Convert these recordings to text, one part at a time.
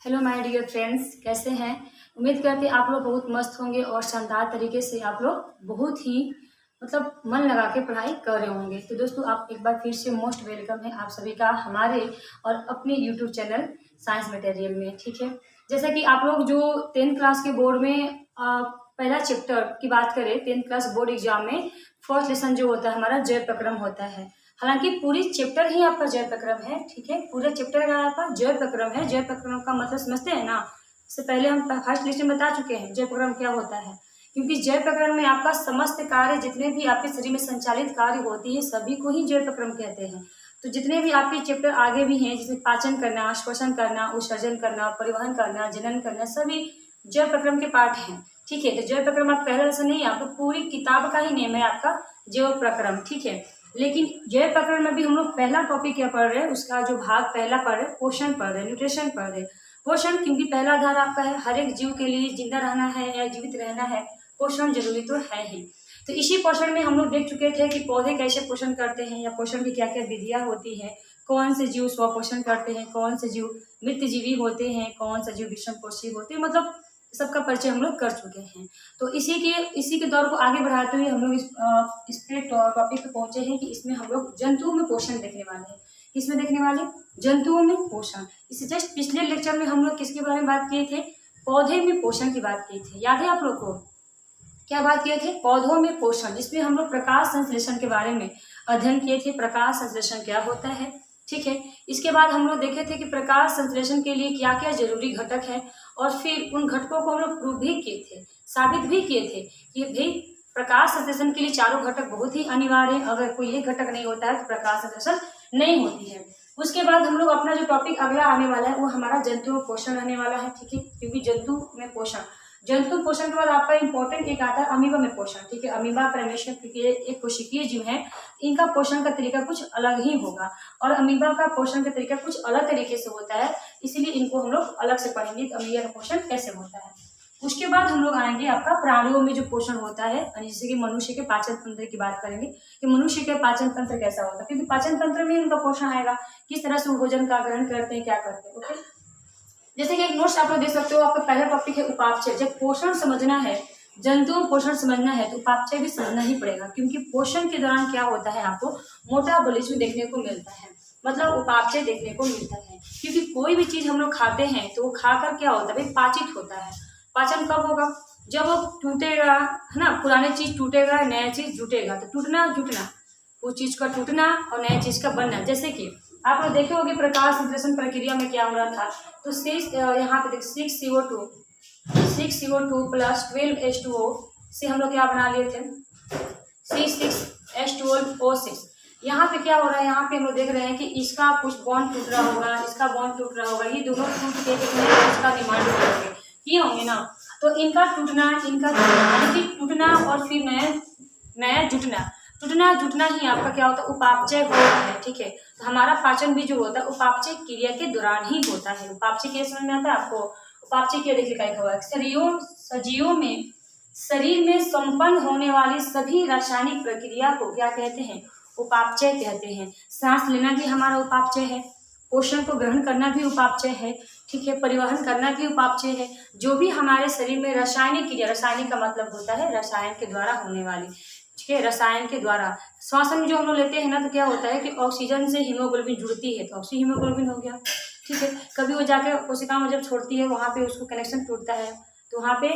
Hello my dear friends, कैसे हैं। उम्मीद करते हैं आप लोग बहुत मस्त होंगे और शानदार तरीके से आप लोग बहुत ही मन लगा के पढ़ाई कर रहे होंगे। तो दोस्तों, आप एक बार फिर से मोस्ट वेलकम है आप सभी का हमारे और अपने यूट्यूब चैनल साइंस मटेरियल में। ठीक है, जैसा कि आप लोग जो 10th क्लास के बोर्ड में पहला चैप्टर की बात करें, 10th क्लास बोर्ड एग्जाम में फर्स्ट लेसन जो होता है हमारा जय प्रक्रम होता है। हालांकि पूरी चैप्टर ही आपका जय प्रक्रम है। ठीक है, पूरा चैप्टर का आपका जय प्रक्रम है। जय प्रक्रम का मतलब समझते हैं ना। इससे पहले हम फर्स्ट लेसन में बता चुके हैं जय प्रक्रम क्या होता है। क्योंकि जय प्रक्रम में आपका समस्त कार्य, जितने भी आपके शरीर में संचालित कार्य होती है, सभी को ही जय प्रक्रम कहते हैं। तो जितने भी आपके चैप्टर आगे भी हैं, जिसमें पाचन करना, श्वसन करना, उत्सर्जन करना, परिवहन करना, जनन करना, सभी जय प्रक्रम के पाठ हैं। ठीक है, तो जय प्रक्रम आप पहला लेसन नहीं, आपको पूरी किताब का ही नेम है आपका जय प्रक्रम। ठीक है, लेकिन जय प्रकरण में भी हम लोग पहला टॉपिक क्या पढ़ रहे हैं, उसका जो भाग पहला पढ़ रहे हैं, पोषण पढ़ रहे हैं, न्यूट्रिशन पढ़ रहे हैं। पोषण क्योंकि पहला आधार आपका है, हर एक जीव के लिए जिंदा रहना है या जीवित रहना है, पोषण जरूरी तो है ही। तो इसी पोषण में हम लोग देख चुके थे कि पौधे कैसे पोषण करते हैं या पोषण की क्या क्या विधियां होती हैं, कौन से जीव स्वपोषण करते हैं, कौन से जीव मृतजीवी होते हैं, कौन सा जीव विषमपोषी होते हैं, सबका परिचय हम लोग कर चुके हैं। तो इसी के दौर को आगे बढ़ाते हुए हम लोग इस पे टॉपिक पे पहुंचे हैं कि इसमें हम लोग जंतुओं में पोषण देखने वाले हैं। किसमें देखने वाले? जंतुओं में पोषण। इससे जस्ट पिछले लेक्चर में हम लोग किसके बारे में बात किए थे? पौधे में पोषण की बात की थी। याद है आप लोग को? क्या बात किए थे? पौधों में पोषण, जिसमें हम लोग प्रकाश संश्लेषण के बारे में अध्ययन किए थे। प्रकाश संश्लेषण क्या होता है? ठीक है, इसके बाद हम लोग देखे थे कि प्रकाश संश्लेषण के लिए क्या क्या जरूरी घटक है, और फिर उन घटकों को हम लोग प्रूव भी किए थे, साबित भी किए थे कि भाई प्रकाश संश्लेषण के लिए चारों घटक बहुत ही अनिवार्य है। अगर कोई एक घटक नहीं होता है तो प्रकाश संश्लेषण नहीं होती है। उसके बाद हम लोग अपना जो टॉपिक अगला आने वाला है वो हमारा जंतु पोषण रहने वाला है। ठीक है, क्योंकि जंतु में पोषण, जंतु पोषण के बाद आपका इंपॉर्टेंट एक आता है अमीबा में पोषण। ठीक है, अमीबा परमेश्वर क्योंकि एक कोशिकीय जीव है, इनका पोषण का तरीका कुछ अलग ही होगा, और अमीबा का पोषण का तरीका कुछ अलग तरीके से होता है, इसलिए इनको हम लोग अलग से पढ़ेंगे कि अमीबा का पोषण कैसे होता है। उसके बाद हम लोग आएंगे आपका प्राणियों में जो पोषण होता है, जैसे कि मनुष्य के पाचन तंत्र की बात करेंगे कि मनुष्य के पाचन तंत्र कैसा होता है, क्योंकि पाचन तंत्र में उनका पोषण आएगा, किस तरह से भोजन का ग्रहण करते हैं, क्या करते हैं। ओके, जैसे कि एक नोट्स आप लोग देख सकते हो, आपका पहला टॉपिक है उपापचय। जब पोषण समझना है, जंतुओं पोषण समझना है, तो उपापचय भी समझना ही पड़ेगा, क्योंकि पोषण के दौरान क्या होता है आपको मेटाबॉलिज्म देखने को मिलता है, मतलब उपापचय देखने को मिलता है। क्योंकि कोई भी चीज हम लोग खाते हैं तो वो खाकर क्या होता है भाई, पाचित होता है। पाचन कब होगा? जब वो टूटेगा, है ना। पुराने चीज टूटेगा, नया चीज जुटेगा। तो टूटना जुटना, उस चीज का टूटना और नया चीज का बनना। जैसे कि आप लोग देखे होंगे प्रकाश संश्लेषण प्रक्रिया में क्या हो रहा था, तो यहाँ पे देख 6CO2 प्लस 12H2O से हम लोग क्या बना लिए थे, C6H12O6। यहाँ पे क्या हो रहा है, यहाँ पे हम लोग देख रहे हैं कि इसका कुछ बॉन्ड टूट रहा होगा, इसका बॉन्ड टूट रहा होगा, ये दोनों टूट के इसका निर्माण करेंगे, किए होंगे ना। तो इनका टूटना टूटना और फिर नया जुटना, टूटना जुटना ही आपका क्या होता है, उपापचय होता है। ठीक है, तो हमारा पाचन भी जो होता है उपापचय क्रिया के दौरान ही होता है। उपापचय क्या समझ में आता है आपको? उपापचय क्रिया देखिए क्या हुआ, सजीवों में शरीर में संपन्न होने वाली सभी रासायनिक प्रक्रिया को क्या कहते हैं? उपापचय कहते हैं। सांस लेना भी हमारा उपापचय है, पोषण को ग्रहण करना भी उपापचय है। ठीक है, परिवहन करना भी उपापचय है। जो भी हमारे शरीर में रासायनिक क्रिया, रासायनिक का मतलब होता है रसायन के द्वारा होने वाली, ठीक है, रसायन के द्वारा श्वसन जो हम लोग लेते हैं ना, तो क्या होता है कि ऑक्सीजन से हीमोग्लोबिन जुड़ती है, तो ऑक्सी हीमोग्लोबिन हो गया। ठीक है, कभी वो जाकर कोशिका में जब छोड़ती है, वहाँ पे उसको कनेक्शन टूटता है, तो वहाँ पे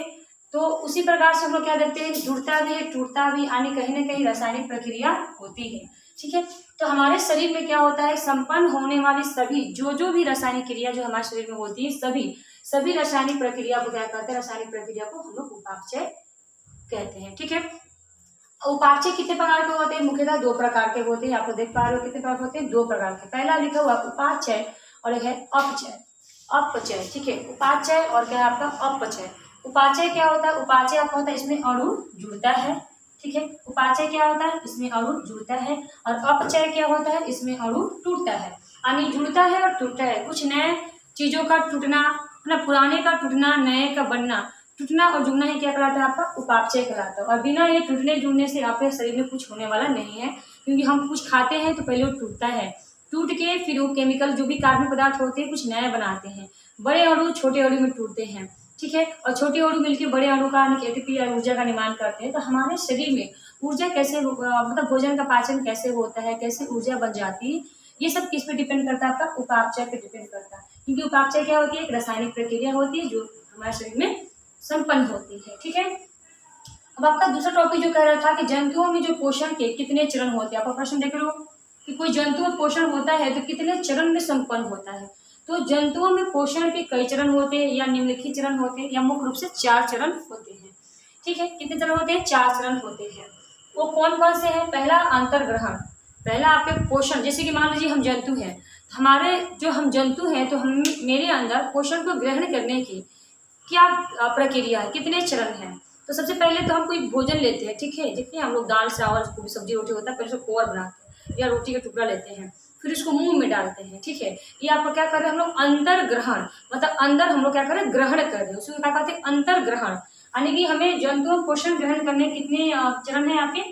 तो उसी प्रकार से हम लोग क्या देखते हैं, जुड़ता भी है, टूटता भी, यानी कहीं ना कहीं रासायनिक प्रक्रिया होती है। ठीक है, तो हमारे शरीर में क्या होता है, संपन्न होने वाली सभी जो भी रासायनिक क्रिया जो हमारे शरीर में होती है, सभी रासायनिक प्रक्रिया को क्या कहते हैं, रासायनिक प्रक्रिया को हम लोग उपापचय कहते हैं। ठीक है, उपापचय कितने प्रकार के होते हैं? मुख्यतः 2 प्रकार के होते हैं। आप लोग देख पा रहे हो कितने प्रकार होते हैं, 2 प्रकार के। पहला लिखा हुआ उपापचय और एक है अपचय। ठीक है, उपापचय और क्या है आपका अपचय। उपापचय क्या होता है? उपापचय आपका होता है इसमें अणु जुड़ता है। ठीक है, उपापचय क्या होता है? इसमें अणु जुड़ता है। और अपचय क्या होता है? इसमें अणु टूटता है, यानी जुड़ता है और टूटता है। कुछ नए चीजों का टूटना, मतलब पुराने का टूटना, नए का बनना। टूटना और जुड़ना ही क्या कहलाता है आपका? उपापचय कहलाता है। और बिना ये टूटने जुड़ने से आपके शरीर में कुछ होने वाला नहीं है, क्योंकि हम कुछ खाते हैं तो पहले वो टूटता है, टूट के फिर वो केमिकल जो भी कार्बन पदार्थ होते हैं कुछ नए बनाते हैं, बड़े अणु छोटे अणु में टूटते हैं, ठीक है, और छोटे अणु मिलकर बड़े अणु का एटीपी या ऊर्जा का निर्माण करते हैं। तो हमारे शरीर में ऊर्जा कैसे मतलब भोजन का पाचन कैसे होता है, कैसे ऊर्जा बन जाती है, ये सब किस पे डिपेंड करता है? आपका उपापचय पे डिपेंड करता है। क्योंकि उपापचय क्या होती है? एक रासायनिक प्रक्रिया होती है जो हमारे शरीर में संपन्न होती है, ठीक है। अब आपका दूसरा टॉपिक जो कह रहा था कि जंतुओं में जो पोषण के कितने चरण होते हैं, आपका प्रश्न देख लो कि कोई जंतु में पोषण होता है तो कितने चरण में संपन्न होता है। तो जंतुओं में पोषण के कई चरण होते हैं या निम्नलिखित चरण होते हैं या मुख्य रूप से 4 चरण होते हैं, ठीक है। कितने चरण होते हैं? 4 चरण होते हैं। वो कौन कौन से हैं? पहला अंतर्ग्रहण, पहला आपके पोषण, जैसे कि मान लीजिए हम जंतु हैं, हमारे जो हम जंतु हैं तो हम मेरे अंदर पोषण को ग्रहण करने की क्या प्रक्रिया है, कितने चरण हैं। तो सबसे पहले तो हम कोई भोजन लेते हैं, ठीक है, देखिए हम लोग दाल चावल कोई सब्जी रोटी होता है, पहले उसको कोर बनाते हैं या रोटी का टुकड़ा लेते हैं, फिर उसको मुंह में डालते हैं, ठीक है। ये आपको क्या कर रहे हैं हम लोग? अंतर्ग्रहण, मतलब अंदर हम लोग क्या कर रहे हैं? ग्रहण कर रहे हैं, उसको क्या कहते हैं? अंतर्ग्रहण। यानी कि हमें जंतुओं पोषण ग्रहण करने कितने चरण है आपके?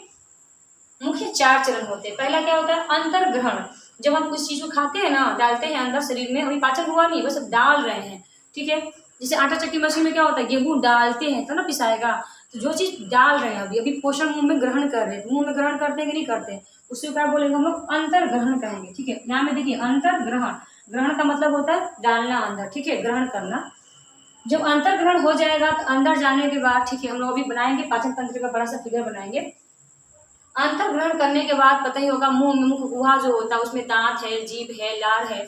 मुख्य 4 चरण होते हैं। पहला क्या होता है? अंतर्ग्रहण। जब हम कुछ चीज को खाते हैं ना, डालते हैं अंदर शरीर में, अभी पाचन हुआ नहीं, बस डाल रहे हैं, ठीक है। जैसे आटा चक्की मशीन में क्या होता है? गेहूं डालते हैं तो ना पिसाएगा, तो जो चीज डाल रहे हैं अभी अभी पोषण मुंह में ग्रहण कर रहे हैं, तो मुंह में ग्रहण करते हैं कि नहीं करते हैं, उससे क्या बोलेंगे हम लोग? अंतर्ग्रहण कहेंगे, ठीक है। यहाँ में देखिए अंतर्ग्रहण, ग्रहण का मतलब होता है डालना अंदर, ठीक है, ग्रहण करना। जब अंतर्ग्रहण हो जाएगा तो अंदर जाने के बाद, ठीक है, हम लोग अभी बनाएंगे पाचन तंत्र का बड़ा सा फिगर बनाएंगे। अंतर्ग्रहण करने के बाद पता ही होगा मुंह में, मुख गुहा जो होता है उसमें दांत है, जीभ है, लार है,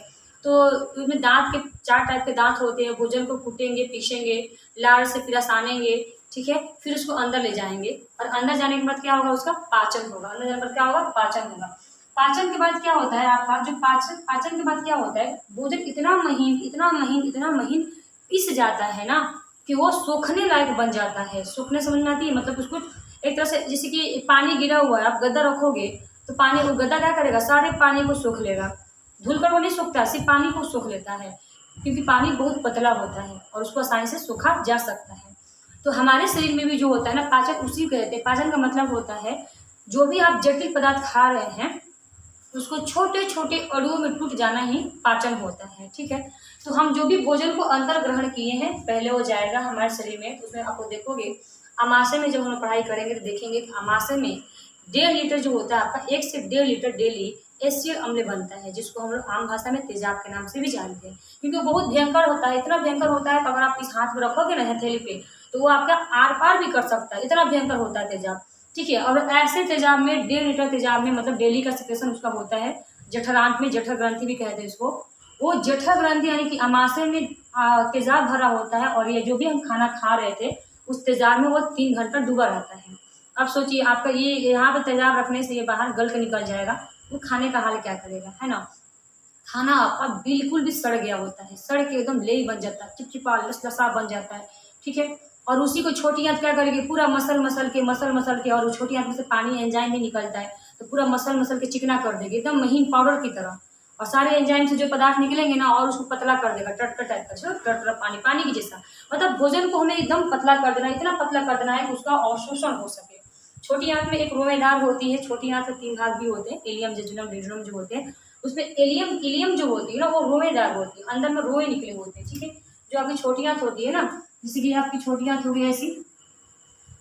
तो उसमें दांत के 4 टाइप के दांत होते हैं। भोजन को कूटेंगे, पीसेंगे, लार से फिर आसानेंगे, ठीक है, फिर उसको अंदर ले जाएंगे और अंदर जाने के बाद क्या होगा? उसका पाचन होगा। अंदर जाने के बाद क्या होगा? पाचन होगा। पाचन के बाद क्या होता है आपका? जो पाचन के बाद क्या होता है? भोजन इतना महीन इतना महीन इतना महीन पिस जाता है ना कि वो सूखने लायक बन जाता है। सूखने समझ में आती है, मतलब उसको एक तरह से जैसे कि पानी गिरा हुआ है, आप गद्दा रखोगे तो पानी, वो गद्दा क्या करेगा? सारे पानी को सोख लेगा। धुलकर वो नहीं सूखता, सिर्फ पानी को सोख लेता है, क्योंकि पानी बहुत पतला होता है और उसको आसानी से सूखा जा सकता है। तो हमारे शरीर में भी जो होता है ना, पाचन उसी को कहते हैं। पाचन का मतलब होता है जो भी आप जटिल पदार्थ खा रहे हैं उसको छोटे छोटे अणुओं में टूट जाना ही पाचन होता है, ठीक है। तो हम जो भी भोजन को अंतर ग्रहण किए हैं, पहले वो जाएगा हमारे शरीर में, तो उसमें आपको देखोगे आमाशय में जब हम पढ़ाई करेंगे तो देखेंगे कि आमाशय में 1.5 लीटर जो होता है आपका, 1 से 1.5 लीटर डेली एसिड अम्ल बनता है, जिसको हम लोग आम भाषा में तेजाब के नाम से भी जानते हैं। क्योंकि वो बहुत भयंकर होता है, इतना भयंकर होता है कि अगर आप इस हाथ में रखोगे ना हथेली पे, तो वो आपका आर पार भी कर सकता है, इतना भयंकर होता है तेजाब, ठीक है। और ऐसे तेजाब में 1.5 लीटर तेजाब में मतलब डेली का सिक्रेशन उसका होता है जठरांत में, जठर ग्रंथि भी कहते हैं इसको। वो जठर ग्रंथि यानी कि आमाशय में तेजाब भरा होता है, और ये जो भी हम खाना खा रहे थे उस तेजाब में वो 3 घंटा डूबा रहता है। अब सोचिए आपका ये यहाँ पे तेजाब रखने से ये बाहर गल के निकल जाएगा, वो खाने का हाल क्या करेगा, है ना। खाना आपका बिल्कुल भी सड़ गया होता है, सड़ के एकदम लेई बन जाता है, चिपचिपा लसलसा बन जाता है, ठीक है। और उसी को छोटी आंत क्या करेगी? पूरा मसल मसल के और छोटी आंत में से पानी एंजाइम भी निकलता है, तो पूरा मसल के चिकना कर देगी, एकदम महीन पाउडर की तरह। और सारे एंजाइम से जो पदार्थ निकलेंगे ना, और उसको पतला कर देगा, टट टाइप का, टट पानी की जैसा। मतलब भोजन को हमें एकदम पतला कर देना, इतना पतला कर देना है कि उसका अवशोषण हो सके। छोटी आंत में एक रोएदार होती है, छोटी आंत में 3 भाग भी होते हैं, एलियम, जेजुनम, ड्यूडेनम जो होते हैं, उसमें इलियम जो होती है ना, वो रोएदार होती है, अंदर में रोए निकले होते हैं, ठीक है। जो आपकी छोटी आंत होती है ना, जैसे कि आपकी छोटी आंत होगी ऐसी,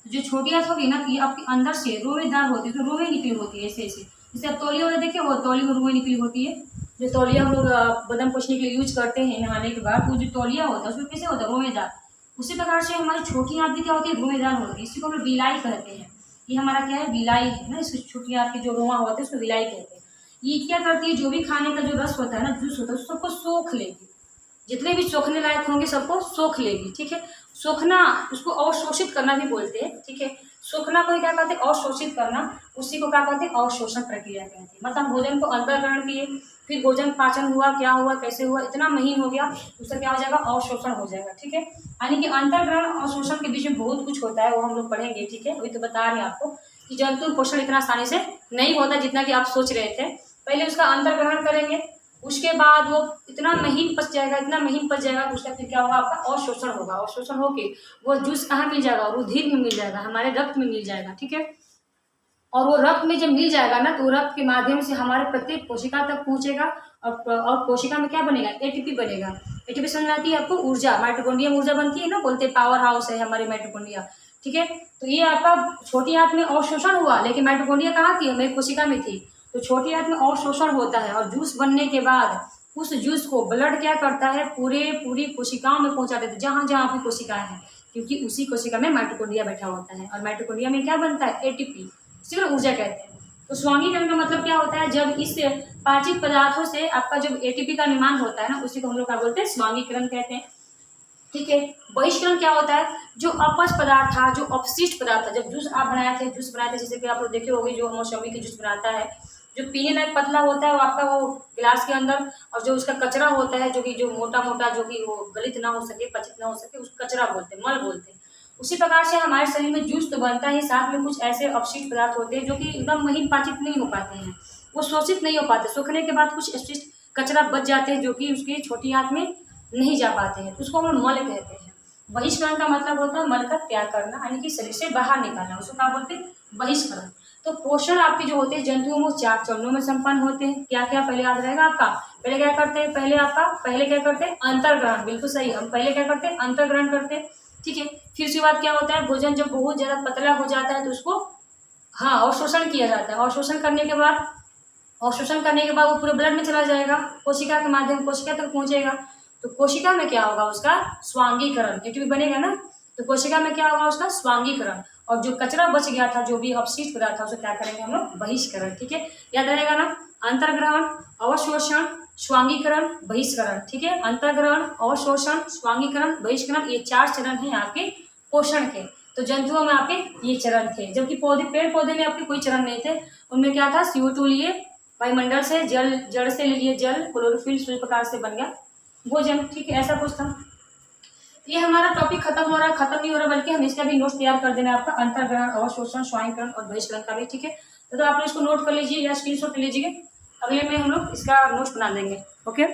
जो छोटी आंत होगी ना, ये आपके अंदर से रोएदार होती है, तो रोए निकली होती है ऐसे ऐसे। जैसे आप तौलिया वाले देखिए, वो तौलिया में रोए निकली होती है, जो तौलिया हम लोग बदन पोछने के लिए यूज करते हैं नहाने के बाद, वो जो तौलिया होता है उसमें कैसे होता है? रोएदार। उसी प्रकार से हमारी छोटी आंत भी क्या होती है? रोएदार होती है। इसी को हम लोग बिलाई कहते हैं। ये हमारा क्या है? बिलाई है ना, इसकी छोटी आंत के जो रोआ होता है उसको बिलाई कहते हैं। ये क्या करती है? जो भी खाने का जो रस होता है ना, जूस होता है, उस सबको सोख लेगी, जितने भी सोखने लायक होंगे सबको सोख लेगी, ठीक है। सोखना, उसको अवशोषित करना भी बोलते हैं, ठीक है। सोखना को क्या कहते हैं? अवशोषित करना, उसी को क्या कहते हैं? अवशोषण प्रक्रिया कहते हैं। मतलब भोजन को अंतर्ग्रहण किए, फिर भोजन पाचन हुआ, क्या हुआ, कैसे हुआ, इतना महीन हो गया, उससे क्या हो जाएगा? अवशोषण हो जाएगा, ठीक है। यानी कि अंतर्ग्रहण और अवशोषण के बीच में बहुत कुछ होता है, वो हम लोग पढ़ेंगे, ठीक है। अभी तो बता रहे हैं आपको कि जंतु पोषण इतना आसानी से नहीं होता जितना कि आप सोच रहे थे। पहले उसका अंतर्ग्रहण करेंगे, उसके बाद वो इतना महीन पच जाएगा, इतना महीन पच जाएगा, उसका फिर क्या होगा? आपका अवशोषण होगा। अवशोषण होके वो जूस कहाँ मिल जाएगा? रुधिर में मिल जाएगा, हमारे रक्त में मिल जाएगा, ठीक है। और वो रक्त में जब मिल जाएगा ना, तो रक्त के माध्यम से हमारे प्रत्येक कोशिका तक पहुंचेगा और कोशिका में क्या बनेगा, एटीपी बनेगा। एटीपी समझ में आती है आपको, ऊर्जा, माइटोकॉन्ड्रिया में ऊर्जा बनती है ना, बोलते हैं पावर हाउस है हमारे माइटोकॉन्ड्रिया, ठीक है। तो ये आपका छोटी आंत में अवशोषण हुआ, लेकिन माइटोकॉन्ड्रिया कहाँ थी, हमारी कोशिका में थी। तो छोटी आंत में अवशोषण होता है और जूस बनने के बाद उस जूस को ब्लड क्या करता है, पूरी कोशिकाओं में पहुंचा देता है, जहाँ जहाँ आपकी कोशिकाएं हैं, क्योंकि उसी कोशिका में माइटोकॉन्ड्रिया बैठा होता है। और माइटोकॉन्ड्रिया में क्या बनता है, एटीपी, इसी को ऊर्जा कहते हैं। तो स्वांगीकरण का मतलब क्या होता है, जब इस पाचित पदार्थों से आपका जब एटीपी का निर्माण होता है ना, उसी को हम लोग क्या बोलते हैं, स्वांगीकरण कहते हैं, ठीक है। बहिष्करण क्या होता है, जो अपच पदार्थ था, जो अपशिष्ट पदार्थ था, जब जूस आप जूस बनाए थे, जैसे कि आप लोग देखे होंगे जो मौसमी के जूस बनाता है, जो पीने लायक पतला होता है वो आपका वो गिलास के अंदर, और जो उसका कचरा होता है, जो मोटा मोटा, जो कि वो गलित ना हो सके, पचित ना हो सके, उसको कचरा बोलते हैं, मल बोलते हैं। उसी प्रकार से हमारे शरीर में जूस तो बनता है, साथ में कुछ ऐसे अपशिष्ट पदार्थ होते हैं जो कि एकदम महीन पाचित नहीं हो पाते हैं, वो शोषित नहीं हो पाते, सूखने के बाद कुछ अपशिष्ट कचरा बच जाते हैं, जो कि उसकी छोटी आंत में नहीं जा पाते हैं, उसको हम मल कहते हैं। बहिष्करण का मतलब होता है मल का त्याग करना, यानी कि शरीर से बाहर निकालना, उसको क्या बोलते हैं, बहिष्करण। तो पोषण आपके जो होते हैं जंतुओं में 4 चरणों में संपन्न होते हैं। क्या क्या पहले याद रहेगा आपका, पहले क्या करते हैं, पहले क्या करते हैं, अंतर्ग्रहण, बिल्कुल सही, हम पहले क्या करते हैं, अंतर्ग्रहण करते हैं, ठीक है। फिर उसके बाद क्या होता है, भोजन जब बहुत ज्यादा पतला हो जाता है तो उसको हाँ अवशोषण किया जाता है। अवशोषण करने के बाद वो पूरे ब्लड में चला जाएगा, कोशिका के माध्यम, कोशिका तक पहुंचेगा। तो कोशिका में क्या होगा, उसका स्वांगीकरण, एटीपी बनेगा ना, तो कोशिका में क्या होगा, उसका स्वांगीकरण। और जो कचरा बच गया था, जो भी अपशिष्ट पदार्थ था, उसे क्या करेंगे हम लोग, बहिष्करण, ठीक है। याद रहेगा ना, अंतर्ग्रहण, अवशोषण, स्वांगीकरण, बहिष्करण, ठीक है। अंतर्ग्रहण, अवशोषण, स्वांगीकरण, बहिष्करण, ये 4 चरण हैं आपके पोषण के। तो जंतुओं में आपके ये चरण थे, जबकि पेड़ पौधे में आपके कोई चरण नहीं थे। उनमें क्या था, CO2 लिए वायुमंडल से, जड़ से ले लिए जल, क्लोरोफिल सूर्य प्रकाश से बन गया भोजन, ठीक है, ऐसा कुछ था। ये हमारा टॉपिक खत्म हो रहा है, खत्म नहीं हो रहा, बल्कि हम इसका भी नोट तैयार कर देना है आपका, अंतर्ग्रहण, अवशोषण, स्वांगीकरण और बहिष्करण का भी, ठीक है। तो आप लोग इसको नोट कर लीजिए या स्क्रीनशॉट ले लीजिए, अगले में हम लोग इसका नोट बना देंगे, ओके।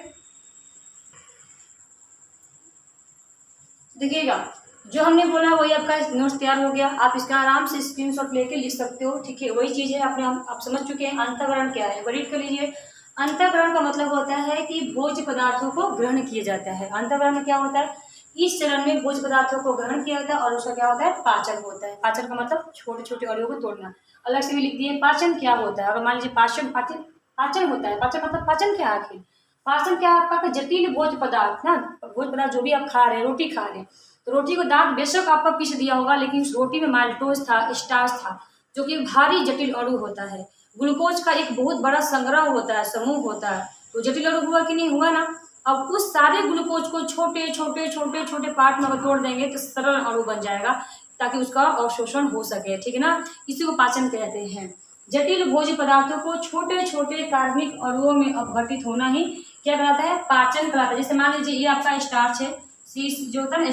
देखिएगा, जो हमने बोला वही आपका नोट्स तैयार हो गया, आप इसका आराम से स्क्रीनशॉट लेके लिख सकते हो, ठीक है। वही चीज़ है, आप समझ चुके हैं। अंतःकरण क्या है, रीड कर लीजिए। अंतःकरण का मतलब होता है कि भोज्य पदार्थों को ग्रहण किया जाता है। अंतःकरण में क्या होता है, इस चरण में भोज्य पदार्थों को ग्रहण किया जाता है और उसका क्या होता है, पाचन होता है। पाचन का मतलब छोटे छोटे अणुओं को तोड़ना, अलग से भी लिख दिए। पाचन क्या होता है, अगर मान लीजिए पाचन होता है, पाचन मतलब पाचन क्या है आखिर, पाचन क्या है आपका, जटिल भोज्य पदार्थ ना, भोज्य पदार्थ जो भी आप खा रहे हैं, रोटी खा रहे हैं, तो रोटी को दांत बेशक आपका पीस दिया होगा, लेकिन उस रोटी में माल्टोज था, स्टार्च था, जो कि भारी जटिल अणु होता है। ग्लूकोज का एक बहुत बड़ा संग्रह होता है, समूह होता है, तो जटिल अणु हुआ कि नहीं हुआ ना। अब उस सारे ग्लूकोज को छोटे छोटे छोटे छोटे पार्ट में अगर तोड़ देंगे तो सरल अणु बन जाएगा, ताकि उसका अवशोषण हो सके, ठीक है ना। इसी को पाचन कहते हैं। जटिल भोज्य पदार्थों को छोटे छोटे कार्बनिक अणुओं में अपघटित होना ही क्या कहलाता है, पाचन कहलाता है। जैसे मान लीजिए ये आपका स्टार्च है, जो होता है ना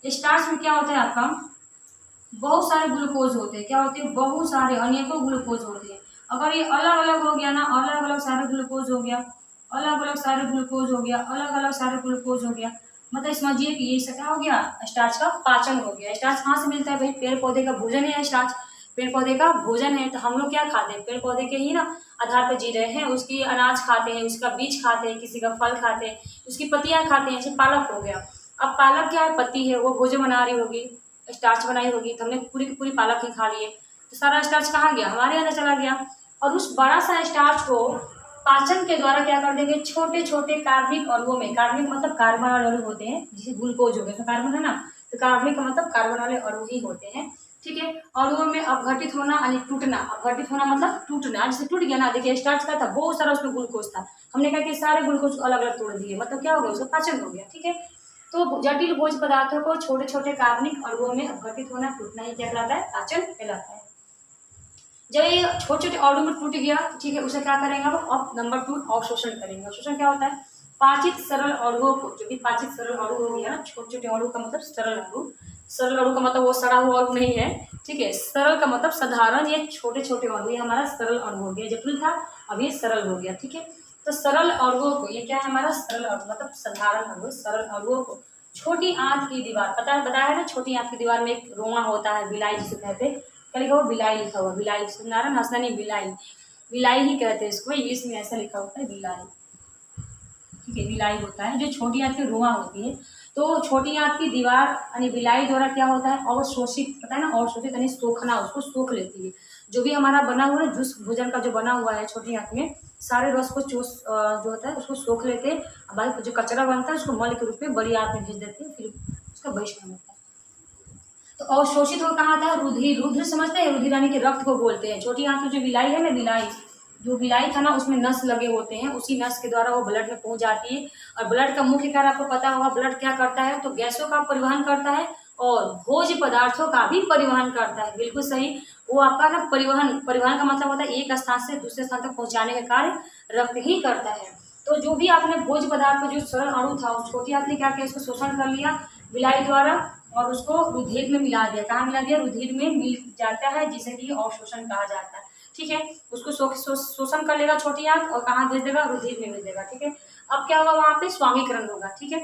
स्टार्च में क्या होता है आपका, बहुत सारे ग्लूकोज होते हैं, क्या होते हैं, बहुत सारे अनेकों ग्लूकोज होते हैं। अगर ये अलग अलग हो गया ना, अलग अलग सारे ग्लूकोज हो गया, अलग अलग सारे ग्लूकोज हो गया, अलग अलग सारे ग्लूकोज हो गया, मतलब समझिए कि ये सब क्या हो गया, स्टार्च का पाचन हो गया। स्टार्च कहाँ से मिलता है भाई, पेड़ पौधे का भोजन है स्टार्च, पेड़ पौधे का भोजन है। तो हम लोग क्या खाते हैं, पेड़ पौधे के ही ना आधार पर जी रहे हैं, उसकी अनाज खाते हैं, उसका बीज खाते हैं, किसी का फल खाते हैं, उसकी पत्तियां खाते हैं, जैसे पालक हो गया। अब पालक क्या है, पत्ती है, वो भोजन बना रही होगी, स्टार्च बनाई होगी, तो हमने पूरी की पूरी पालक ही खा लिए, तो सारा स्टार्च कहाँ गया, हमारे अंदर चला गया। और उस बड़ा सा स्टार्च को पाचन के द्वारा क्या कर देंगे, छोटे छोटे कार्बनिक अणुओं में, कार्बनिक मतलब कार्बन वाले अणु होते हैं, जैसे ग्लूकोज हो गया तो कार्बन है ना, तो कार्बनिक का मतलब कार्बन वाले अणु ही होते हैं, ठीक है। अणुओं में अपघटित होना यानी टूटना, अपघटित होना मतलब टूटना, जैसे टूट गया ना, देखिए स्टार्च का था बहुत सारा उसमें ग्लूकोज था, हमने कहा कि सारे ग्लूकोज अलग अलग तोड़ दिए, मतलब क्या हो गया, उसका पाचन हो गया, ठीक है। तो जटिल भोज्य पदार्थों को छोटे छोटे कार्बनिक अणुओं में अपघटित होना, टूटना ही क्या कहलाता है, पाचन कहलाता है। जब ये छोटे छोटे अणु में टूट गया, ठीक है, उसे क्या करेंगे अब नंबर 2 अवशोषण करेंगे। अवशोषण क्या होता है, पाचित सरल अणुओं को, जो कि पाचित सरल अणु हो गया ना, छोटे छोटे अणु का मतलब सरल अणु, सरल अणु का मतलब वो सड़ा हुआ अणु नहीं है, ठीक है। सरल का मतलब साधारण, ये छोटे छोटे अणु, ये हमारा सरल अणु हो गया, जटिल था अब ये सरल हो गया, ठीक है। तो सरल अणुओं को, ये क्या है हमारा सरल अणु मतलब साधारण अणु, सरल अणुओं को छोटी आंत की दीवार, बताया है ना, छोटी आंत की दीवार में एक रोआ होता है, बिलाई जिसे कहते हैं, क्या लिखा हुआ, बिलाई लिखा हुआ, बिलाई, सुना रहा हंसना नहीं, बिलाई, बिलाई ही कहते हैं इसको, इंग्लिश में ऐसा लिखा होता है बिलाई, ठीक है, विलाई होता है। जो छोटी आंत की रुआ होती है, तो छोटी आंत की दीवार यानी विलाई द्वारा क्या होता है, अवशोषित, पता है ना, अवशोषित यानी सोखना, उसको सोख लेती है। जो भी हमारा बना हुआ है जूस भोजन का जो बना हुआ है छोटी आंत में, सारे रस को चूस जो होता है उसको सोख लेते हैं। अब जो कचरा बनता है उसको मल के रूप में बड़ी आंत में भेज देते हैं, फिर उसका बहिष्करण होता है। तो अवशोषित हो कहाँ आता है, रुधिर। रुधिर समझते हैं, रुधिर यानी कि रक्त को बोलते हैं। छोटी आंत में जो विलाई है ना, विलाई, जो विलाई था ना उसमें नस लगे होते हैं, उसी नस के द्वारा वो ब्लड में पहुंच जाती है। और ब्लड का मुख्य कार्य आपको पता होगा, ब्लड क्या करता है, तो गैसों का परिवहन करता है और भोज्य पदार्थों का भी परिवहन करता है। बिल्कुल सही। वो आपका ना परिवहन, परिवहन का मतलब होता है एक स्थान से दूसरे स्थान तक पहुंचाने का कार्य रक्त ही करता है। तो जो भी आपने भोज्य पदार्थ का जो सरल अणु था, उस छोटी आंत ने क्या किया, इसको शोषण कर लिया विलाई द्वारा और उसको रुधिर में मिला दिया। कहाँ मिला दिया, रुधिर में मिल जाता है, जिसे कि अवशोषण कहा जाता है। ठीक है, उसको शोषण कर लेगा छोटी आंत और कहाँ भेज देगा, रुधिर में भेज देगा। ठीक है, अब क्या होगा, वहां पे स्वामीकरण होगा। ठीक है,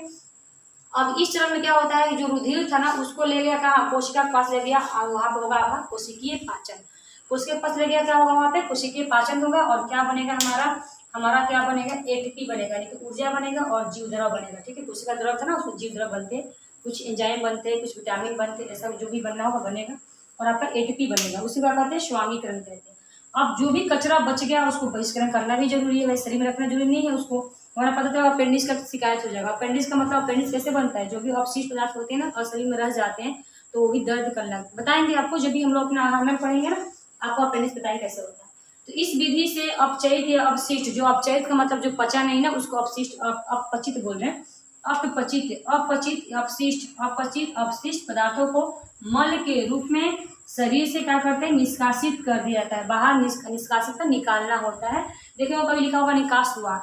अब इस चरण में क्या होता है, जो रुधिर था ना उसको ले गया कहाँ, कोशिका के पास ले गया और वहां पर होगा आपका कोशिकीय पाचन। कोशिका के पास ले गया, क्या होगा वहां पे, कोशिकीय पाचन होगा और क्या बनेगा हमारा, हमारा क्या बनेगा, एटीपी बनेगा, यानी कि ऊर्जा बनेगा और जीव द्रव बनेगा। ठीक है, कोशिका द्रव था ना उसमें जीव द्रव बनते हैं, कुछ एंजाइम बनते हैं, कुछ विटामिन बनते हैं, ऐसा जो भी बनना होगा बनेगा और आपका एटीपी बनेगा। उसी का कहते हैं स्वामीकरण कहते हैं। अब जो भी कचरा बच गया उसको बहिष्करण करना भी जरूरी है, वैसे शरीर में रखना जरूरी नहीं है उसको। हमारा पता चला अपेंडिक्स का शिकायत हो जाएगा। अपेंडिक्स का मतलब, अपेंडिक्स कैसे बनता है, जो भी अपशिष्ट पदार्थ होते हैं ना और शरीर में रह जाते हैं तो वो भी दर्द करना बताएंगे आपको, जब भी हम लोग अपने आहार में पढ़ेंगे ना, आपको अपेंडिक्स बताएंगे कैसे होता है। तो इस विधि से अपचयित या अपशिष्ट, जो अपचयित का मतलब जो पचा नहीं ना उसको अपशिष्ट, अपचित बोल रहे हैं, अपचित, अपचित अपशिष्ट, अपचित अपशिष्ट पदार्थों को मल के रूप में शरीर से क्या करते हैं, निष्कासित कर दिया जाता है। बाहर निष्कासित का निकालना होता है। देखिए वो कभी लिखा होगा निकास द्वार,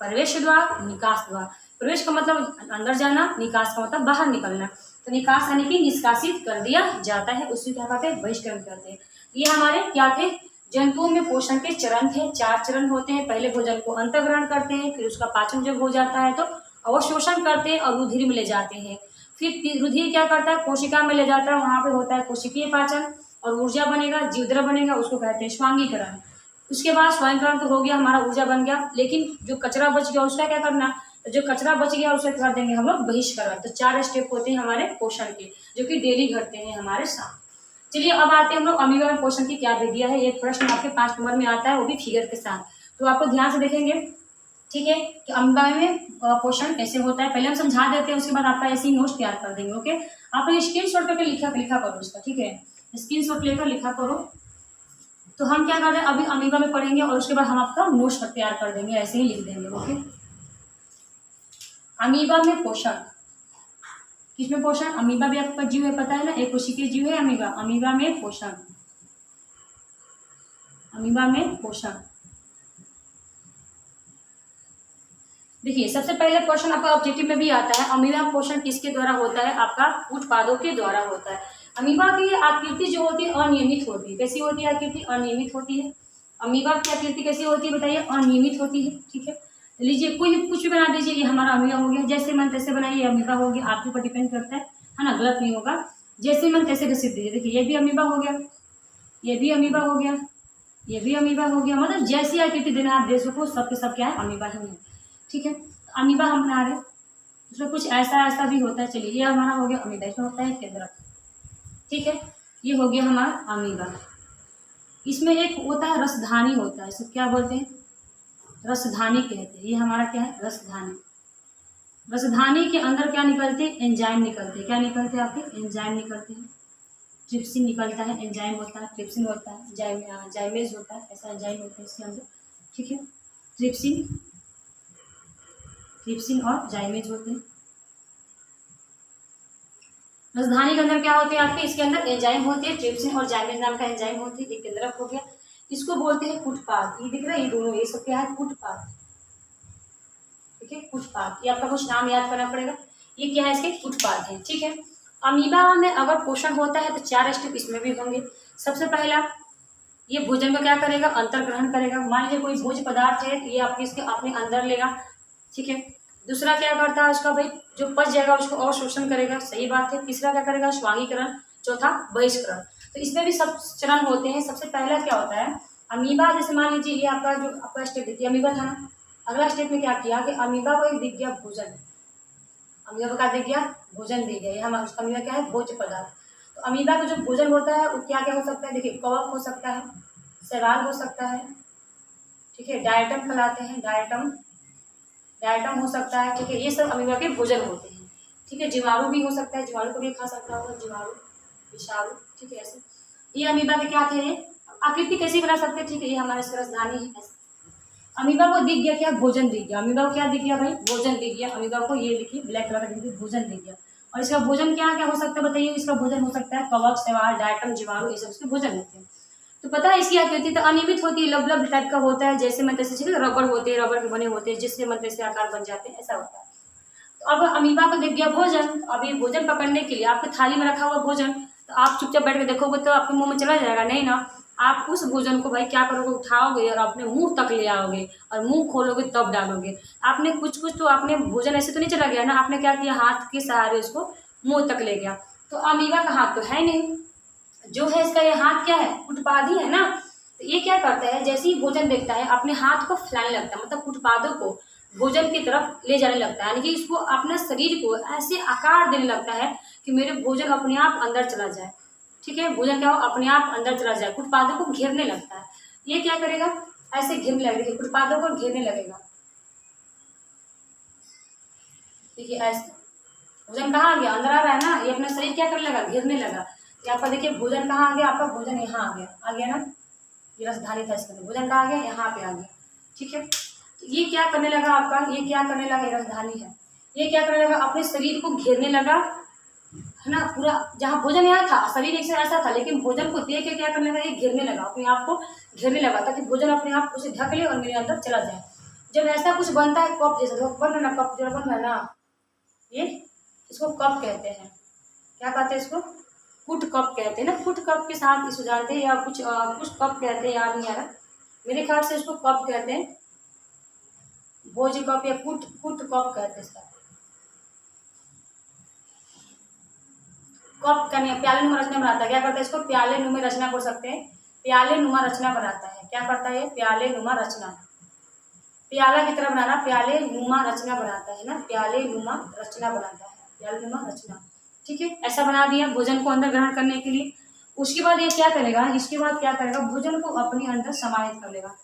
प्रवेश द्वार, निकास द्वार। प्रवेश का मतलब अंदर जाना, निकास का मतलब बाहर निकलना। तो निकास यानी कि निष्कासित कर दिया जाता है, उससे क्या कहते हैं, बहिष्करण करते हैं। ये हमारे क्या थे, जंतुओं में पोषण के चरण थे। 4 चरण होते हैं। पहले भोजन को अंतर्ग्रहण करते हैं, फिर उसका पाचन जब हो जाता है तो अवशोषण करते हैं और रुधिर में ले जाते हैं। फिर रुधिर क्या करता है, कोशिका में ले जाता है, वहां पे होता है कोशिकीय पाचन और ऊर्जा बनेगा, जीवद्रव बनेगा, उसको कहते हैं स्वांगीकरण। उसके बाद स्वांगीकरण तो हो गया, हमारा ऊर्जा बन गया, लेकिन जो कचरा बच गया उसका क्या करना, तो जो कचरा बच गया उसे कर देंगे हम लोग बहिष्करण। तो 4 स्टेप होते हैं हमारे पोषण के, जो कि डेली घटते हैं हमारे साथ। चलिए अब आते हैं हम लोग अमीबा में पोषण की क्या विधियां है। एक प्रश्न आपके 5 नंबर में आता है, वो भी फिगर के साथ, तो आपको ध्यान से देखेंगे। ठीक है, कि अमीबा में पोषण कैसे होता है, पहले हम समझा देते हैं, उसके बाद आपका ऐसे ही नोट्स तैयार कर देंगे। ओके, आप स्क्रीन शॉट करके लिखा करो उसका। ठीक है, स्क्रीन शॉट लेकर लिखा करो। तो हम क्या कर रहे हैं, अभी अमीबा में पढ़ेंगे और उसके बाद हम आपका नोट्स तैयार कर देंगे, ऐसे ही लिख देंगे। ओके, अमीबा में पोषण, किसमें पोषण, अमीबा भी आपका जीव है, पता है ना, एक कोशिकीय जीव है अमीबा। अमीबा में पोषण, अमीबा में पोषण। देखिए सबसे पहले क्वेश्चन आपका ऑब्जेक्टिव में भी आता है, अमीबा पोषण किसके द्वारा होता है, आपका उत्पादों के द्वारा होता है। अमीबा की आकृति जो होती है अनियमित होती है। कैसी होती है आकृति, अनियमित होती है। अमीबा की आकृति कैसी होती है बताइए, अनियमित होती है। ठीक है, लीजिए कोई कुछ भी बना दीजिए, ये हमारा अमीबा हो गया, जैसे मन तैसे बनाइए, अमीबा हो गया, आपके ऊपर डिपेंड करता है ना, गलत नहीं होगा, जैसे मन तैसे घसीट दीजिए। देखिए ये भी अमीबा हो गया, ये भी अमीबा हो गया, ये भी अमीबा हो गया, मतलब जैसी आकृति देना आप दे सको, सबके सब क्या है, अमीबा ही है। ठीक है, अमीबा हम बना रहे, उसमें कुछ ऐसा ऐसा भी होता है। चलिए ये हमारा हो गया अमीबा, इसमें होता है केंद्रक। ठीक है, ये हो गया हमारा अमीबा। इसमें एक होता है रसधानी होता है, इसे क्या बोलते हैं, रसधानी कहते हैं। ये हमारा क्या है, रसधानी। रसधानी के अंदर क्या निकलते हैं, एंजाइम निकलते हैं। क्या निकलते हैं आपके, एंजाइम निकलते हैं। ट्रिप्सिन निकलता है, एंजाइम होता है, ट्रिप्सिन होता है, जाइमेज होता है, ऐसा एंजाइम होता है इसके अंदर। ठीक है, ट्रिप्सिन, ट्रिप्सिन और जाइमेज होते हैं। रसधानी के अंदर क्या होते हैं आपके, इसके अंदर एंजाइम होते हैं, ट्रिप्सिन और जाइमेज नाम का एंजाइम होती है। एक केंद्रक हो गया, इसको बोलते हैं कुटपाद। ये दिख रहा है, ये दोनों, ये सब क्या है, कुटपाद। ठीक है, कुटपाद, ये आपका कुछ नाम याद करना पड़ेगा, ये क्या है, इसके कुटपाद है। ठीक है, अमीबा में अगर पोषण होता है तो 4 स्टेप इसमें भी होंगे। सबसे पहला, ये भोजन का क्या करेगा, अंतर्ग्रहण करेगा। मान लीजिए कोई भोज्य पदार्थ है, ये आपके इसके अपने अंदर लेगा। ठीक है, दूसरा क्या करता है उसका, भाई जो पच जाएगा उसको अवशोषण करेगा, सही बात है। तीसरा क्या करेगा, स्वांगीकरण। चौथा बहिष्करण। तो इसमें भी सब चरण होते हैं। सबसे पहला क्या होता है, अमीबा, जैसे मान लीजिए ये आपका जो आपका स्टेप देखिए, अमीबा था ना, अगला स्टेप में क्या किया कि अमीबा को एक दिख गया भोजन, अमीबा को क्या दिख गया, भोजन दिख गया। यहाँ उसका अमीबा क्या है, भोज्य पदार्थ। तो अमीबा का जो भोजन होता है वो क्या क्या हो सकता है, देखिए कवक हो सकता है, शैवाल हो सकता है, ठीक है, डायटम कहलाते हैं, डायटम, डायटम हो सकता है, ठीक है, ये सब अमीबा के भोजन होते हैं। ठीक है, जीवाणु भी हो सकता है, जीवाणु को भी खा सकता होगा, जीवाणु, विषाणु, ठीक है, ऐसे ये अमीबा के क्या थे, आकृति कैसी बना सकते हैं, ठीक है, ये हमारे राजधानी है। ऐसे अमीबा को दिख गया क्या, भोजन दिख गया, अमीबा को क्या दिख गया भाई, भोजन दिख गया। अमीबा को ये देखिए ब्लैक कलर का दिख, भोजन दिख गया। और इसका भोजन क्या क्या हो सकता है बताइए, इसका भोजन हो सकता है कवक, शैवाल, डायटम, जीवाणु, ये सब इसके भोजन होते हैं। तो पता है इसकी आकृति तो अनियमित होती है, लबलब टाइप का होता है, जैसे मन तैसे रबड़ होते हैं, रबड़ के बने होते हैं, जिससे मन तैसे आकार बन जाते हैं, ऐसा होता है। तो अब अमीबा को दिख गया भोजन, अब ये भोजन पकड़ने के लिए आपके थाली में रखा हुआ भोजन, तो आप चुपचाप बैठ के देखोगे तो आपके मुंह में चला जाएगा नहीं ना। आप उस भोजन को भाई क्या करोगे, उठाओगे और अपने मुंह तक ले आओगे और मुंह खोलोगे तब डालोगे। आपने कुछ कुछ तो आपने भोजन ऐसे तो नहीं चला गया ना, आपने क्या किया, हाथ के सहारे उसको मुंह तक ले गया। तो अमीबा का हाथ तो है नहीं, जो है इसका ये हाथ क्या है, फुटपादी है ना। तो ये क्या करता है, जैसे ही भोजन देखता है अपने हाथ को फैलाने लगता है, मतलब फुटपादों को भोजन की तरफ ले जाने लगता है, यानी कि इसको अपना शरीर को ऐसे आकार देने लगता है कि मेरे भोजन अपने आप अंदर चला जाए। ठीक है, भोजन क्या हो, अपने आप अंदर चला जाए, फुटपादों को घेरने लगता है। ये क्या करेगा, ऐसे घेरने लगेगा, फुटपादों को घेरने लगेगा। देखिए ऐसे भोजन कहाँ आ गया, अंदर आ रहा है ना, ये अपना शरीर क्या करने लगा, घेरने लगा। ये आपका देखिए भोजन कहाँ आ गया, आपका भोजन यहाँ आ गया ना, ये राजधानी था इसका, भोजन कहाँ आ गया, यहाँ पे आ गया। ठीक है, ये क्या करने लगा आपका, ये क्या करने लगा, ये राजधानी है, ये क्या करने लगा, अपने शरीर को घेरने लगा, है ना, पूरा जहाँ भोजन यहाँ था, शरीर एक से ऐसा था, लेकिन भोजन को देख के क्या करने लगा, ये घेरने लगा, अपने आप को घेरने लगा, ताकि भोजन अपने आप उसे ढक ले और मेरे अंदर चला जाए। जब ऐसा कुछ बनता है कप जैसा, बन रहा ना, कप जो बन रहा है ना, ये इसको कप कहते हैं। क्या कहते हैं इसको, फुट कप कहते हैं ना, फुट कप के साथ इसको जानते हैं, या कुछ कप कहते हैं, याद नहीं आ रहा, मेरे ख्याल से इसको कप कहते हैं, भोज कप या फुट फुट कप कहते हैं इसका। कप करने प्याले नुमा रचना बनाता है, क्या करता है इसको, प्याले नुमा रचना बोल सकते हैं, प्याले नुमा रचना बनाता है। क्या करता है, प्याले नुमा रचना, प्याला की तरह बनाना, प्याले नुमा रचना बनाता है ना, प्याले नुमा रचना बनाता है, प्याले नुमा रचना। ठीक है, ऐसा बना दिया भोजन को अंदर ग्रहण करने के लिए। उसके बाद ये क्या करेगा, इसके बाद क्या करेगा, भोजन को अपने अंदर समाहित कर लेगा।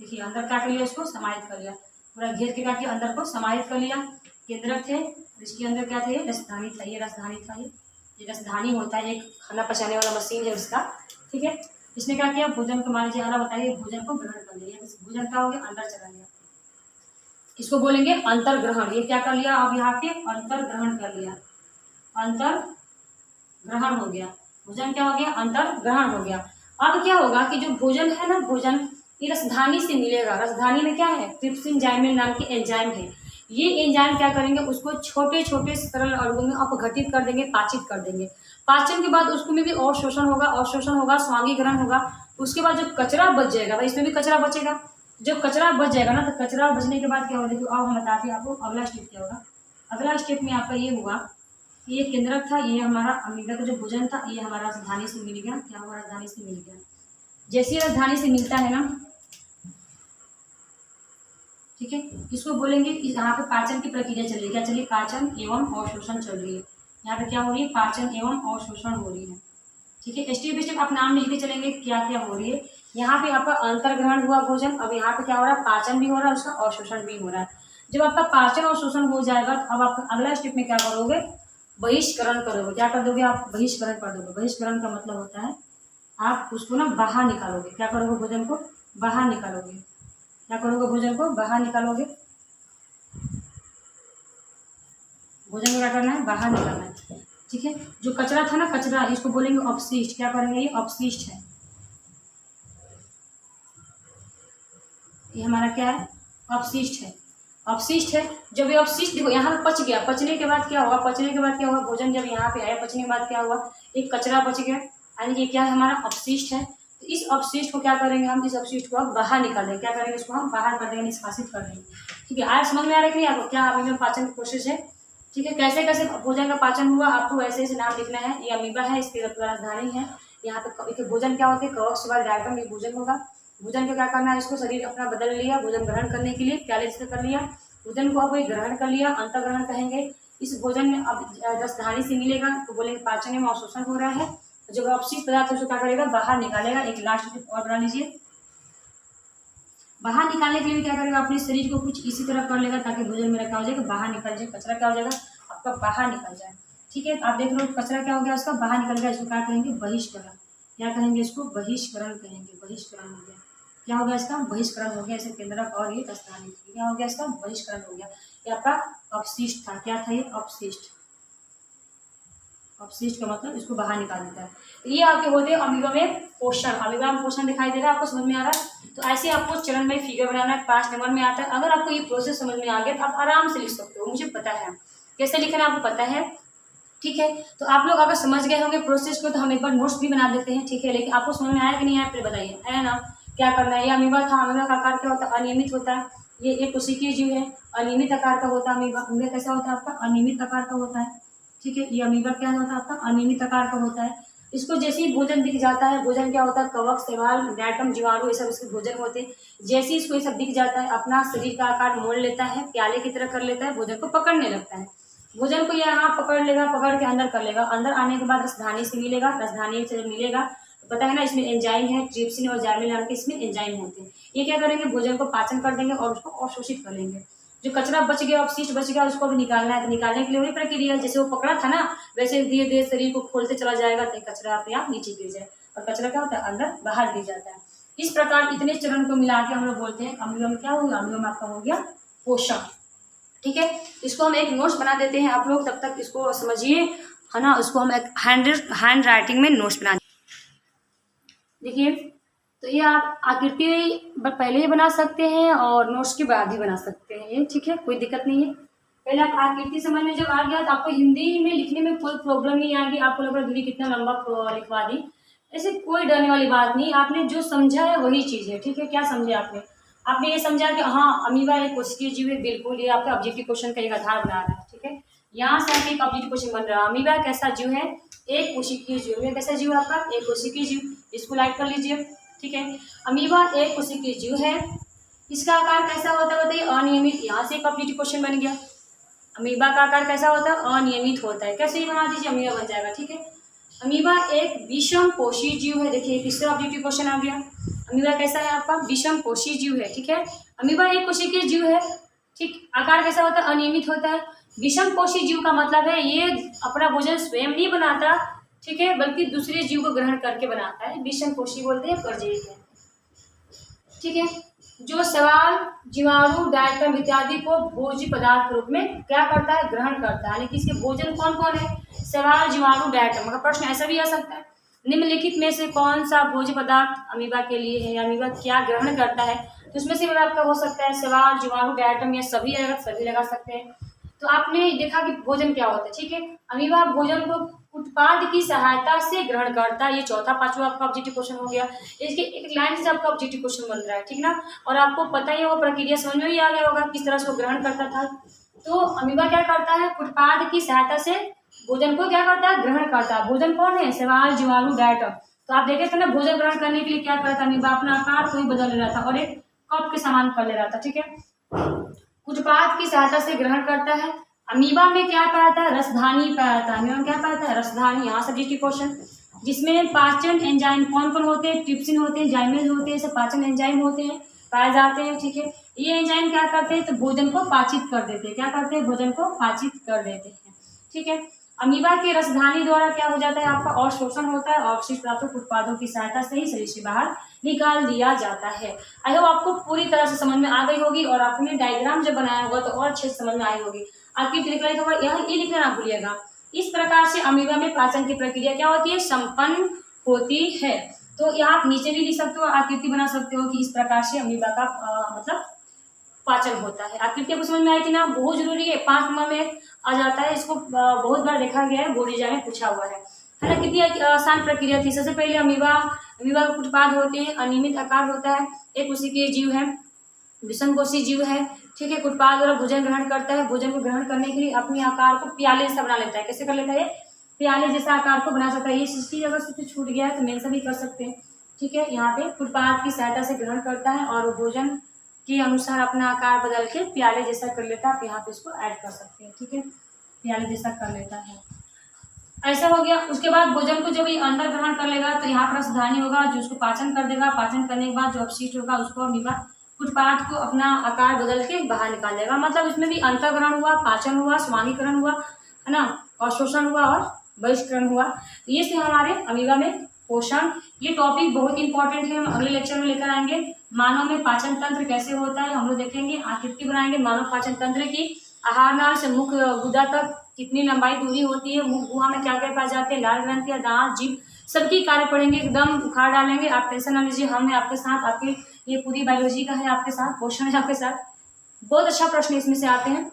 देखिए अंदर क्या कर लिया, इसको समाहित कर लिया, पूरा घेर के क्या किया, अंदर को समाहित कर लिया। केंद्रक थे, इसके अंदर क्या था, ये रसधानी था, ये रसधानी था, ये रसधानी होता है, एक खाना पचाने वाला मशीन है उसका। ठीक है, इसने क्या किया, भोजन को मान लीजिए आना बताइए, भोजन को ग्रहण कर लिया, भोजन क्या हो गया, अंदर चला गया, इसको बोलेंगे अंतर ग्रहण। ये क्या कर लिया, अब यहाँ पे अंतर ग्रहण कर लिया, अंतर ग्रहण हो गया, भोजन क्या हो गया, अंतर ग्रहण हो गया। अब क्या होगा कि जो भोजन है ना, भोजन ये रसधानी से मिलेगा, रसधानी में क्या है, ट्रिप्सिन जाइमिन नाम के एंजाइम है। ये एंजाइम क्या करेंगे, उसको छोटे छोटे सरल अणुओं में अपघटित कर देंगे, पाचित कर देंगे। पाचन के बाद उसको में भी अवशोषण होगा, अवशोषण होगा, स्वांगीकरण होगा। उसके बाद जो कचरा बच जाएगा भाई, इसमें भी कचरा बचेगा, जब कचरा बच जाएगा ना, तो कचरा बचने के बाद क्या होगा, देखो अब हम बताते हैं आपको अगला स्टेप क्या होगा। अगला स्टेप में आपका ये हुआ, ये केंद्रक था, ये हमारा अमीबा का जो भोजन था, ये हमारा राजधानी से मिल गया। क्या हुआ, राजधानी से मिल गया। जैसे राजधानी से मिलता है ना, ठीक है, इसको बोलेंगे, यहाँ पे पाचन की प्रक्रिया चल रही है, क्या चल रही है, पाचन एवं अवशोषण चल रही है। यहाँ पे क्या हो रही है, पाचन एवं अवशोषण हो रही है। ठीक है, स्टेप बाई स्टेप आप नाम लिखते चलेंगे क्या क्या हो रही है। यहाँ पे आपका अंतर्ग्रहण हुआ भोजन, अब यहाँ पे क्या हो रहा है, पाचन भी हो रहा है, उसका अवशोषण भी हो रहा है। जब आपका पाचन और शोषण हो जाएगा तो अब आप अगला स्टेप में क्या करोगे, बहिष्करण करोगे। क्या कर दोगे आप, बहिष्करण कर दोगे। बहिष्करण का मतलब होता है आप उसको ना बाहर निकालोगे। क्या करोगे, भोजन को बाहर निकालोगे। क्या करोगे, भोजन को बाहर निकालोगे। भोजन को क्या करना है, बाहर निकालना है। ठीक है, जो कचरा था ना, कचरा, इसको बोलेंगे अपशिष्ट। क्या करेंगे, ये अपशिष्ट है, ये हमारा क्या है, अपशिष्ट है, अपशिष्ट है। जब ये अपशिष्ट देखो यहाँ पे पच गया, पचने के बाद क्या हुआ, पचने के बाद क्या हुआ, भोजन जब यहाँ पे आया, पचने के बाद क्या हुआ, एक कचरा बच गया, यानी कि क्या है, हमारा अपशिष्ट है। तो इस अपशिष्ट को क्या करेंगे हम, इस अपशिष्ट को हम बाहर निकालेंगे। क्या करेंगे, इसको हम बाहर कर देंगे, निष्कासित कर देंगे। ठीक है, आज समझ में आ रहा है कि नहीं आपको, क्या अमीबा पाचन की प्रोसेस है। ठीक है, कैसे कैसे भोजन का पाचन हुआ, आपको ऐसे ऐसे नाम लिखना है। ये अमीबा है, इसकी राजधानी है। यहाँ पे भोजन क्या होते हैं, कवक, शैवाल, डायटम, ये भोजन होगा। भोजन को क्या करना है, इसको शरीर अपना बदल लिया भोजन ग्रहण करने के लिए, प्याले जैसे कर लिया भोजन को, अब ये ग्रहण कर लिया, अंतर्ग्रहण कहेंगे। इस भोजन में अब रसधानी से मिलेगा तो बोलेंगे पाचन में अवशोषण हो रहा है। जो अपशिष्ट पदार्थ है उसको क्या करेगा, बाहर निकालेगा। एक लास्ट टिप और बना लीजिए, बाहर निकालने के लिए क्या करेगा, अपने शरीर को कुछ इसी तरह कर लेगा ताकि भोजन में रखा हो जाएगा, बाहर निकल जाए, कचरा क्या हो जाएगा आपका, बाहर निकल जाए। ठीक है, आप देख लो कचरा क्या हो गया उसका, बाहर निकल गया। इसको क्या कहेंगे, बहिष्करण। क्या कहेंगे, इसको बहिष्करण कहेंगे। बहिष्करण हो गया, क्या हो गया इसका, बहिष्करण हो गया। इसे केंद्रक और ये रसधानी, क्या हो गया इसका, बहिष्करण हो गया। ये आपका अपशिष्ट था, क्या था ये, अपशिष्ट। अपशिष्ट का मतलब इसको बाहर निकाल देता है। तो ये आपके होते हैं अमीबा में पोषण। अमीबा में पोषण दिखाई दे रहा है आपको, समझ में आ रहा है। तो ऐसे आपको चरण में फिगर बनाना है, 5 नंबर में आता है। अगर आपको ये प्रोसेस समझ में आ गया तो आप आराम से लिख सकते हो, मुझे पता है कैसे लिखना आपको पता है। ठीक है, तो आप लोग अगर समझ गए होंगे प्रोसेस को तो हम एक बार नोट्स भी बना देते हैं। ठीक है, लेकिन आपको समझ में आया कि नहीं आया फिर बताइए, आया ना। क्या करना है, ये अमीबा था। अमीबा का आकार क्या होता है, अनियमित होता है। ये एक कोशिकीय जीव है, अनियमित आकार का होता है अमीबा। अमीबा कैसा होता है आपका, अनियमित आकार का होता है। ठीक है, ये अमीबा क्या होता है आपका, अनियमित आकार का होता है। इसको जैसे ही भोजन दिख जाता है, भोजन क्या होता है, कवक, शैवाल, डायटम, जीवाणु, ये सब इसके भोजन होते हैं। जैसे ही इसको ये सब दिख जाता है, अपना शरीर का आकार मोड़ लेता है, प्याले की तरह कर लेता है, भोजन को पकड़ने लगता है। भोजन को यहाँ पकड़ लेगा, पकड़ के अंदर कर लेगा। अंदर आने के बाद रसधानी से मिलेगा, रसधानी से जब मिलेगा तो पता है ना इसमें एंजाइम है, ट्रिप्सिन और जाइमिन नाम के इसमें एंजाइम होते हैं। ये क्या करेंगे, भोजन को पाचन कर देंगे और उसको अवशोषित कर लेंगे। जो कचरा बच गया, अपशिष्ट बच गया, उसको भी निकालना है। तो निकालने के लिए वही प्रक्रिया है, जैसे वो पकड़ा था ना वैसे धीरे धीरे शरीर को खोलते चला जाएगा तो कचरा अपने आप नीचे गिर जाए। और कचरा क्या होता है, अंदर बाहर गिर जाता है। इस प्रकार इतने चरण को मिला के हम लोग बोलते हैं अमीबा में क्या होगा, अमीबा में आपका हो गया पोषण। ठीक है, इसको हम एक नोट्स बना देते हैं, आप लोग तब तक इसको समझिए, है ना। उसको हम एक हैंड राइटिंग में नोट्स बना देखिए। तो ये आप आकृति पहले ही बना सकते हैं और नोट्स के बाद ही बना सकते हैं ये, ठीक है, कोई दिक्कत नहीं है। पहले आप आकृति समझ में जब आ गया तो आपको हिंदी में लिखने में कोई प्रॉब्लम नहीं आएगी। आपको लग रहा है दीदी कितना लंबा लिखवा दी, ऐसे कोई डरने वाली बात नहीं। आपने जो समझा है वही चीज़ है, ठीक है। क्या समझे आपने, आपने ये समझा कि हाँ अमीबा एक कोशिकीय जीव है, बिल्कुल। ये आपका ऑब्जेक्टिव क्वेश्चन का एक आधार बना रहा है, ठीक है। यहाँ से आपके एक ऑब्जेक्टिव क्वेश्चन बन रहा है, अमीबा कैसा जीव है, एक कोशिकीय जीव है। कैसा जीव है आपका, एक कोशिकीय जीव। इसको लाइक कर लीजिए, ठीक है। अमीबा एक कोशिकीय जीव है, इसका आकार कैसा होता है बताइए, अनियमित। यहाँ से एक ऑब्जेक्टिव क्वेश्चन बन गया, अमीबा का आकार कैसा होता है, अनियमित होता है। कैसे ही बना दीजिए, अमीबा बन जाएगा, ठीक है। अमीबा एक विषम कोशीय जीव है, देखिए तीसरा ऑब्जेक्टिव क्वेश्चन आ गया। अमीबा कैसा है आपका, विषम कोशीय जीव है, ठीक है। अमीबा एक कोशिकीय जीव है, ठीक। आकार कैसा होता है, अनियमित होता है। विषम कोशीय जीव का मतलब है ये अपना भोजन स्वयं नहीं बनाता, ठीक है, बल्कि दूसरे जीव को ग्रहण करके बनाता है। विषम कोशीय बोलते हैं, परजीवी है, ठीक है। जो शैवाल, जीवाणु, डायटम इत्यादि को भोज्य पदार्थ के रूप में क्या करता है, ग्रहण करता है। यानी कि इसके भोजन कौन कौन है, शैवाल, जीवाणु, डायटम। अगर प्रश्न ऐसा भी आ सकता है, निम्नलिखित में से कौन सा भोज्य पदार्थ अमीबा के लिए है, अमीबा क्या ग्रहण करता है, तो उसमें से आपका हो सकता है शैवाल, जीवाणु, डायटम, या सभी सभी लगा सकते हैं। तो आपने देखा कि भोजन क्या होता है, ठीक है। अमीबा भोजन को उत्पाद की सहायता से ग्रहण करता है। ये चौथा पांचवा आपका ऑब्जेक्टिव क्वेश्चन हो गया। इसके एक लाइन से आपका ऑब्जेक्टिव क्वेश्चन बन रहा है, ठीक ना। और आपको पता ही वो प्रक्रिया समझ में ही आ गया होगा किस तरह से वो ग्रहण करता था। तो अमीबा क्या करता है, उत्पाद की सहायता से भोजन को क्या करता है, ग्रहण करता है। भोजन कौन है, शैवाल, जीवाणु, डायटम। तो आप देखे थे ना, भोजन ग्रहण करने के लिए क्या करता था अमीबा, अपना आकार को ही बदल ले रहा था और एक कप के समान कर ले रहा था, ठीक है। उत्पाद की सहायता से ग्रहण करता है। अमीबा में क्या पाता है, रसधानी पाता है। अमीबा में क्या पाता है, रसधानी। यहाँ सब्जेक्टिव क्वेश्चन, जिसमें पाचन एंजाइम कौन कौन होते हैं, ट्रिप्सिन होते हैं, जाइमेज होते हैं, सब पाचन एंजाइम होते हैं, पाए जाते हैं, ठीक है। ये एंजाइम क्या करते हैं, तो भोजन को पाचित कर देते हैं। क्या करते हैं, भोजन को पाचित कर देते हैं, ठीक है। अमीबा के रसधानी द्वारा क्या हो जाता है आपका, अवशोषण होता है। अपशिष्ट पदार्थों उत्पादों की सहायता से ही शरीर से बाहर निकाल दिया जाता है। आई होप आपको पूरी तरह से समझ में आ गई होगी और आपने डायग्राम जब बनाया होगा तो और अच्छे से समझ में आई होगी। आकृति लिखना होगा, यहाँ ये लिखना ना भूलिएगा। इस प्रकार से अमीबा में पाचन की प्रक्रिया क्या होती है, संपन्न होती है। तो यहाँ आप नीचे भी लिख सकते हो, आकृति बना सकते हो कि इस प्रकार से अमीबा का मतलब पाचन होता है। आकृति आपको समझ में आई थी ना, बहुत जरूरी है, 5 नंबर में आ जाता है। इसको बहुत बार देखा गया है, बोर्ड एग्जाम में पूछा हुआ है ना। कितनी आसान प्रक्रिया थी। सबसे पहले अमीबा का उत्पाद होते हैं, अनियमित आकार होता है, एक उसी के जीव है, विषम कोशीय जीव है, ठीक है। उत्पाद द्वारा भोजन ग्रहण करता है। भोजन को ग्रहण करने के लिए अपने आकार को प्याले जैसा बना लेता है। कैसे कर लेता है, प्याले जैसा आकार को बना सकता है। ये चीज अगर कुछ छूट गया है तो मेंशन भी कर सकते हैं, ठीक है। यहाँ पे फुटपाथ की सहायता से ग्रहण करता है और वो भोजन के अनुसार अपना आकार बदल के प्याले जैसा कर लेता है। आप यहाँ पे इसको ऐड कर सकते हैं, ठीक है, प्याले जैसा कर लेता है। ऐसा हो गया। उसके बाद भोजन को जब ये अंदर ग्रहण कर लेगा तो यहाँ पर सावधानी होगा, जो उसको पाचन कर देगा। पाचन करने के बाद जो अपशिष्ट होगा उसको अमीबा फुटपाथ को अपना आकार बदल के बाहर निकाल देगा। मतलब इसमें भी अंतर्ग्रहण हुआ, पाचन हुआ, स्वामीकरण हुआ, है ना, और शोषण हुआ और बहिष्करण हुआ। तो ये थे हमारे अमीबा में पोषण। ये टॉपिक बहुत इंपॉर्टेंट है, हम अगले लेक्चर में लेकर आएंगे। मानव में पाचन तंत्र कैसे होता है हम लोग देखेंगे, आकृति बनाएंगे मानव पाचन तंत्र की। आहार नाल से मुख गुदा तक कितनी लंबाई दूरी होती है, मुख गुहा में क्या क्या पाए जाते हैं, लाल ग्रंथियां, दांत, जीभ, सबकी कार्य पढ़ेंगे, एकदम उखाड़ डालेंगे। आप टेंशन ना लीजिए, हम हैं आपके साथ, आपके ये पूरी बायोलॉजी का है आपके साथ, पोषण है आपके साथ। बहुत अच्छा प्रश्न इसमें से आते हैं।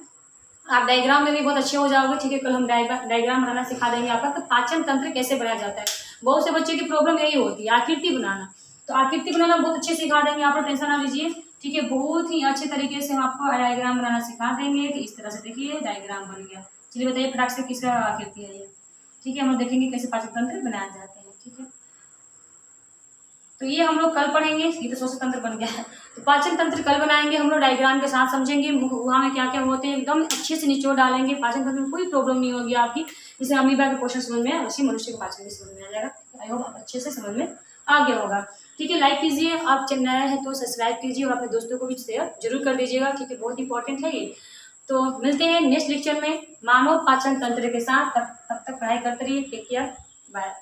आप डायग्राम में भी बहुत अच्छे हो जाओगे, ठीक है। कल हम डायग्राम बनाना सिखा देंगे आपका, तो पाचन तंत्र कैसे बनाया जाता है। बहुत से बच्चे की प्रॉब्लम यही होती है, आकृति बनाना। तो आकृति बनाना बहुत अच्छे सिखा देंगे, आप लोग टेंशन ना लीजिए, ठीक है। बहुत ही अच्छे तरीके से हम आपको डायग्राम बनाना सिखा देंगे कि इस तरह से देखिए डायग्राम बन गया। चलिए बताइए फटाक से किसका आकृति है ये, ठीक है। हम लोग देखेंगे कैसे पाचन तंत्र बनाए जाते हैं, ठीक है। तो ये हम लोग कल पढ़ेंगे। ये तो श्वसन तंत्र बन गया है, तो पाचन तंत्र कल बनाएंगे हम लोग, डायग्राम के साथ समझेंगे। मुख गुहा में क्या क्या होते हैं एकदम अच्छे से निचोड़ डालेंगे। पाचन तंत्र में कोई प्रॉब्लम नहीं होगी आपकी। जैसे अमीबा का पोषण समझ में, वैसे मनुष्य का पाचन भी समझ में आ जाएगा। आई होप आप अच्छे से समझ में आ गया होगा, ठीक है। लाइक कीजिए, आप नया है तो सब्सक्राइब कीजिए और अपने दोस्तों को भी शेयर जरूर कर दीजिएगा, ठीक है। बहुत इंपॉर्टेंट है ये। तो मिलते हैं नेक्स्ट लेक्चर में मानव पाचन तंत्र के साथ। तब तक पढ़ाई करते रहिए। Take care, bye.